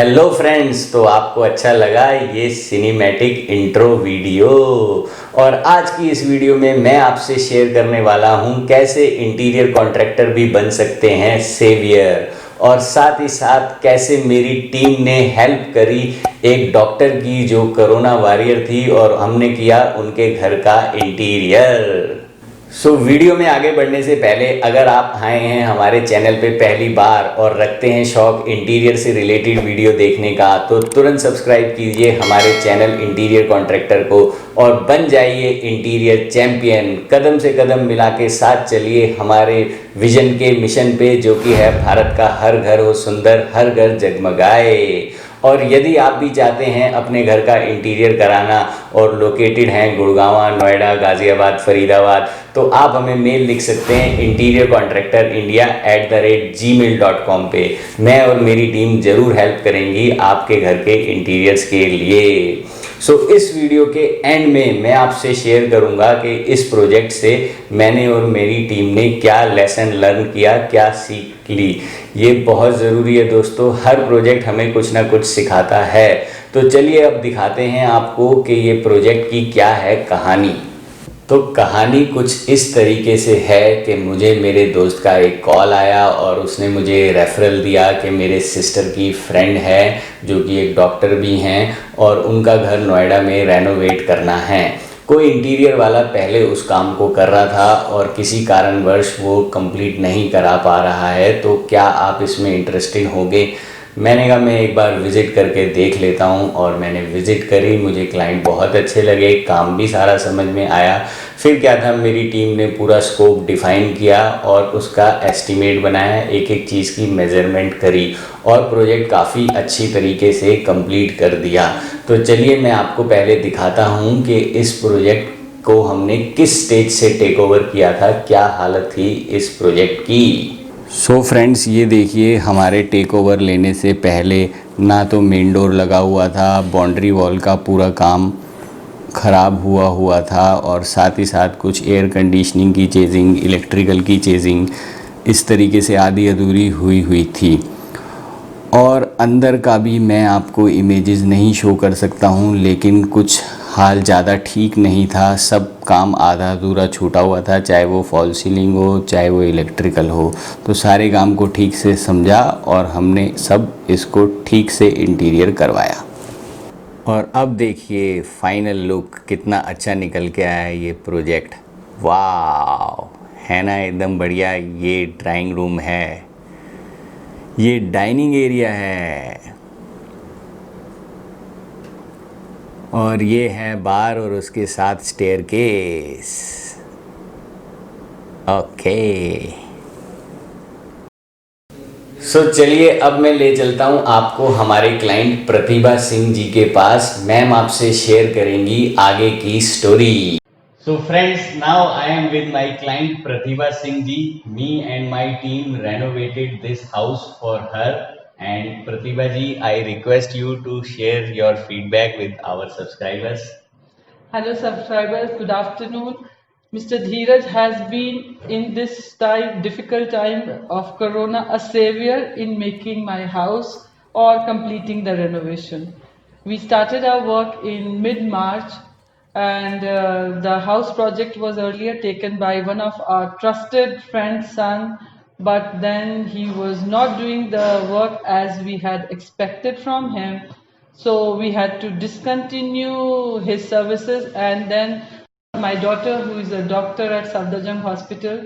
Hello friends, तो आपको अच्छा लगा ये सिनेमैटिक इंट्रो वीडियो। और आज की इस वीडियो में मैं आपसे शेयर करने वाला हूँ कैसे इंटीरियर कॉन्ट्रैक्टर भी बन सकते हैं सेवियर, और साथ ही साथ कैसे मेरी टीम ने हेल्प करी एक डॉक्टर की जो कोरोना वॉरियर थी और हमने किया उनके घर का इंटीरियर। वीडियो में आगे बढ़ने से पहले अगर आप आए हैं हमारे चैनल पे पहली बार और रखते हैं शौक इंटीरियर से रिलेटेड वीडियो देखने का, तो तुरंत सब्सक्राइब कीजिए हमारे चैनल इंटीरियर कॉन्ट्रैक्टर को और बन जाइए इंटीरियर चैंपियन। कदम से कदम मिला के साथ चलिए हमारे विजन के मिशन पे, जो कि है भारत का हर घर हो सुंदर, हर घर जगमगाए। और यदि आप भी चाहते हैं अपने घर का इंटीरियर कराना और लोकेटेड हैं गुड़गांव, नोएडा, गाज़ियाबाद, फरीदाबाद, तो आप हमें मेल लिख सकते हैं interiorcontractorindia@gmail.com पे। मैं और मेरी टीम ज़रूर हेल्प करेंगी आपके घर के इंटीरियर्स के लिए। इस वीडियो के एंड में मैं आपसे शेयर करूंगा कि इस प्रोजेक्ट से मैंने और मेरी टीम ने क्या लेसन लर्न किया, क्या सीख ली। ये बहुत ज़रूरी है दोस्तों, हर प्रोजेक्ट हमें कुछ ना कुछ सिखाता है। तो चलिए अब दिखाते हैं आपको कि ये प्रोजेक्ट की क्या है कहानी। तो कहानी कुछ इस तरीके से है कि मुझे मेरे दोस्त का एक कॉल आया और उसने मुझे रेफरल दिया कि मेरे सिस्टर की फ्रेंड है जो कि एक डॉक्टर भी हैं और उनका घर नोएडा में रेनोवेट करना है। कोई इंटीरियर वाला पहले उस काम को कर रहा था और किसी कारणवश वो कंप्लीट नहीं करा पा रहा है, तो क्या आप इसमें इंटरेस्टेड होंगे? मैंने कहा मैं एक बार विज़िट करके देख लेता हूं, और मैंने विज़िट करी। मुझे क्लाइंट बहुत अच्छे लगे, काम भी सारा समझ में आया। फिर क्या था, मेरी टीम ने पूरा स्कोप डिफ़ाइन किया और उसका एस्टीमेट बनाया, एक एक चीज़ की मेज़रमेंट करी और प्रोजेक्ट काफ़ी अच्छी तरीके से कंप्लीट कर दिया। तो चलिए मैं आपको पहले दिखाता हूँ कि इस प्रोजेक्ट को हमने किस स्टेज से टेक ओवर किया था, क्या हालत थी इस प्रोजेक्ट की। फ्रेंड्स, ये देखिए हमारे टेक ओवर लेने से पहले ना तो मेन डोर लगा हुआ था, बाउंड्री वॉल का पूरा काम ख़राब हुआ था, और साथ ही साथ कुछ एयर कंडीशनिंग की चेजिंग, इलेक्ट्रिकल की चेजिंग इस तरीके से आधी अधूरी हुई थी। और अंदर का भी मैं आपको इमेजेस नहीं शो कर सकता हूँ, लेकिन कुछ हाल ज़्यादा ठीक नहीं था। सब काम आधा अधूरा छूटा हुआ था, चाहे वो फॉल सीलिंग हो, चाहे वो इलेक्ट्रिकल हो। तो सारे काम को ठीक से समझा और हमने सब इसको ठीक से इंटीरियर करवाया। और अब देखिए फाइनल लुक कितना अच्छा निकल के आया है ये प्रोजेक्ट। वाह, है ना एकदम बढ़िया। ये ड्राइंग रूम है, ये डाइनिंग एरिया है, और ये है बार और उसके साथ स्टेयरकेस। ओके, चलिए अब मैं ले चलता हूँ आपको हमारे क्लाइंट प्रतिभा सिंह जी के पास। मैम आपसे शेयर करेंगी आगे की story. Friends, now I am with my client Pratibha Singh ji. Me and my team renovated this house for her. And Pratibha ji, I request you to share your feedback with our subscribers. Hello subscribers, good afternoon. Mr. Dheeraj has been in this difficult time of Corona a savior in making my house or completing the renovation. We started our work in mid-March, and the house project was earlier taken by one of our trusted friend's son, but then he was not doing the work as we had expected from him, so we had to discontinue his services. And then my daughter, who is a doctor at Safdarjung Hospital,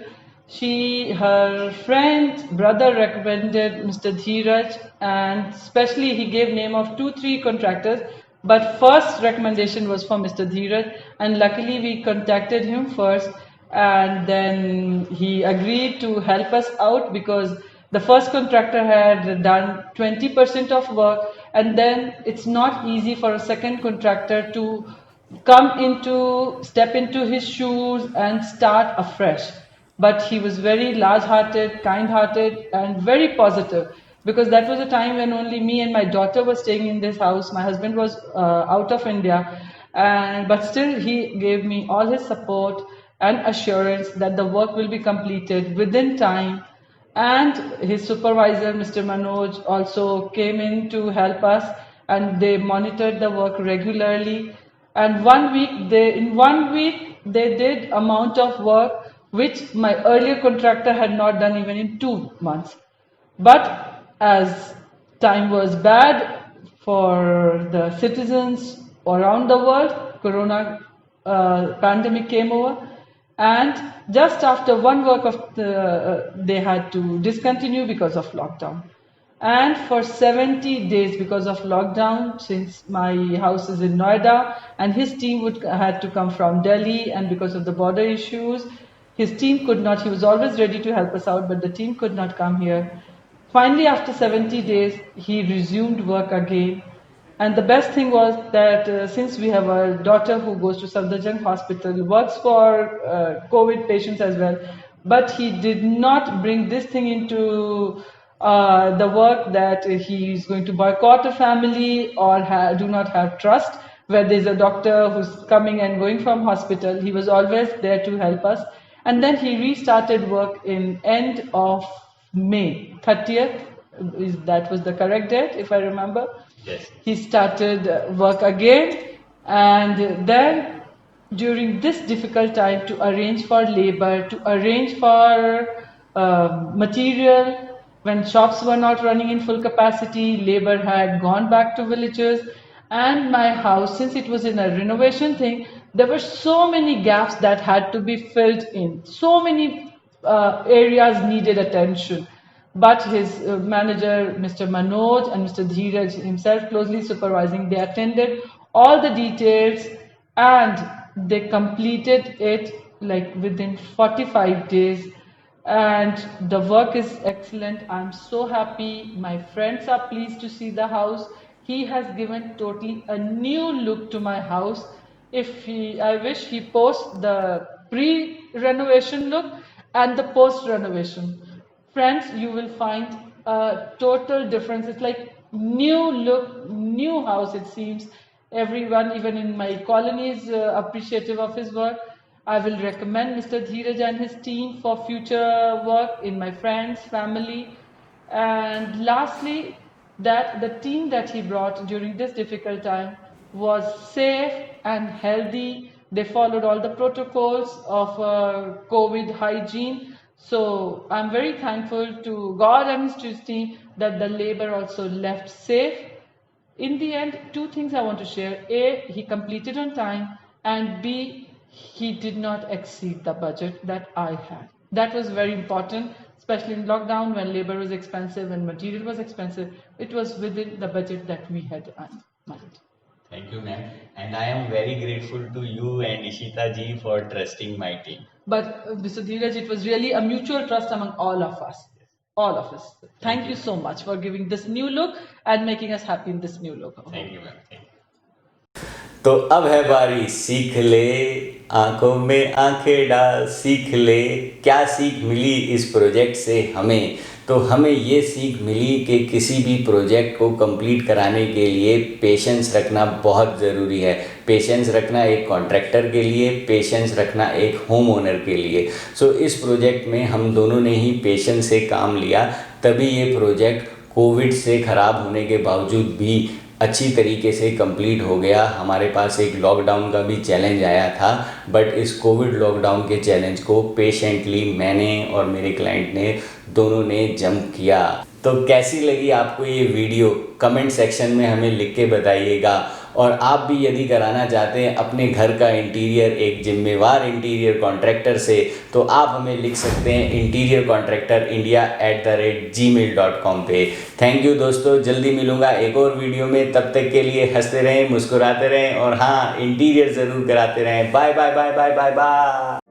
her friend's brother recommended Mr. Dheeraj, and especially he gave name of 2-3 contractors, but first recommendation was for Mr. Dheeraj, and luckily we contacted him first, and then he agreed to help us out because the first contractor had done 20% of work, and then it's not easy for a second contractor to step into his shoes and start afresh. But he was very large-hearted, kind-hearted, and very positive, because that was a time when only me and my daughter were staying in this house. My husband was out of India, but still he gave me all his support and assurance that the work will be completed within time. and his supervisor, Mr. Manoj, also came in to help us, and they monitored the work regularly. And in 1 week, they did amount of work which my earlier contractor had not done even in 2 months. But as time was bad for the citizens around the world, Corona pandemic came over, and just after one work of they had to discontinue because of lockdown. And for 70 days, because of lockdown, since my house is in Noida and his team had to come from Delhi, and because of the border issues, his team could not. He was always ready to help us out, but the team could not come here. Finally, after 70 days, he resumed work again. And the best thing was that since we have a daughter who goes to Safdarjung Hospital, works for COVID patients as well, but he did not bring this thing into the work that he is going to boycott a family or do not have trust, where there's a doctor who's coming and going from hospital. He was always there to help us. And then he restarted work in end of May 30th. That was the correct date, if I remember. Yes. He started work again, and then during this difficult time, to arrange for labor, to arrange for material, when shops were not running in full capacity, labor had gone back to villages, and my house, since it was in a renovation thing, there were so many gaps that had to be filled in. So many areas needed attention. But his manager, Mr. Manoj, and Mr. Dheeraj himself closely supervising, they attended all the details and they completed it like within 45 days. And the work is excellent. I'm so happy. My friends are pleased to see the house. He has given totally a new look to my house. I wish he posts the pre-renovation look and the post-renovation. Friends, you will find a total difference. It's like new look, new house, it seems. Everyone, even in my colony, is appreciative of his work. I will recommend Mr. Dheeraj and his team for future work in my friends, family. And lastly, that the team that he brought during this difficult time was safe and healthy. They followed all the protocols of COVID hygiene. So I'm very thankful to God and his team that the labor also left safe. In the end, two things I want to share. A, he completed on time, and B, he did not exceed the budget that I had. That was very important, especially in lockdown when labor was expensive and material was expensive. It was within the budget that we had in mind. Thank you, ma'am. And I am very grateful to you and Ishita ji for trusting my team. But Mr. Dheeraj, it was really a mutual trust among all of us. All of us. Thank you so much for giving this new look and making us happy in this new look. Thank you, ma'am. Thank you. तो अब है बारी सीख ले, आंखों में आंखें डाल, सीख ले। क्या सीख मिली इस प्रोजेक्ट से हमें? तो हमें ये सीख मिली कि किसी भी प्रोजेक्ट को कंप्लीट कराने के लिए पेशेंस रखना बहुत ज़रूरी है। पेशेंस रखना एक कॉन्ट्रैक्टर के लिए, पेशेंस रखना एक होम ओनर के लिए। सो इस प्रोजेक्ट में हम दोनों ने ही पेशेंस से काम लिया, तभी ये प्रोजेक्ट कोविड से ख़राब होने के बावजूद भी अच्छी तरीके से कंप्लीट हो गया। हमारे पास एक लॉकडाउन का भी चैलेंज आया था, बट इस कोविड लॉकडाउन के चैलेंज को पेशेंटली मैंने और मेरे क्लाइंट ने दोनों ने जंप किया। तो कैसी लगी आपको ये वीडियो? कमेंट सेक्शन में हमें लिख के बताइएगा। और आप भी यदि कराना चाहते हैं अपने घर का इंटीरियर एक जिम्मेवार इंटीरियर कॉन्ट्रैक्टर से, तो आप हमें लिख सकते हैं interiorcontractorindia@gmail.com पे। थैंक यू दोस्तों, जल्दी मिलूँगा एक और वीडियो में। तब तक के लिए हंसते रहें, मुस्कुराते रहें और हाँ, इंटीरियर ज़रूर कराते रहें। Bye bye bye bye bye bye.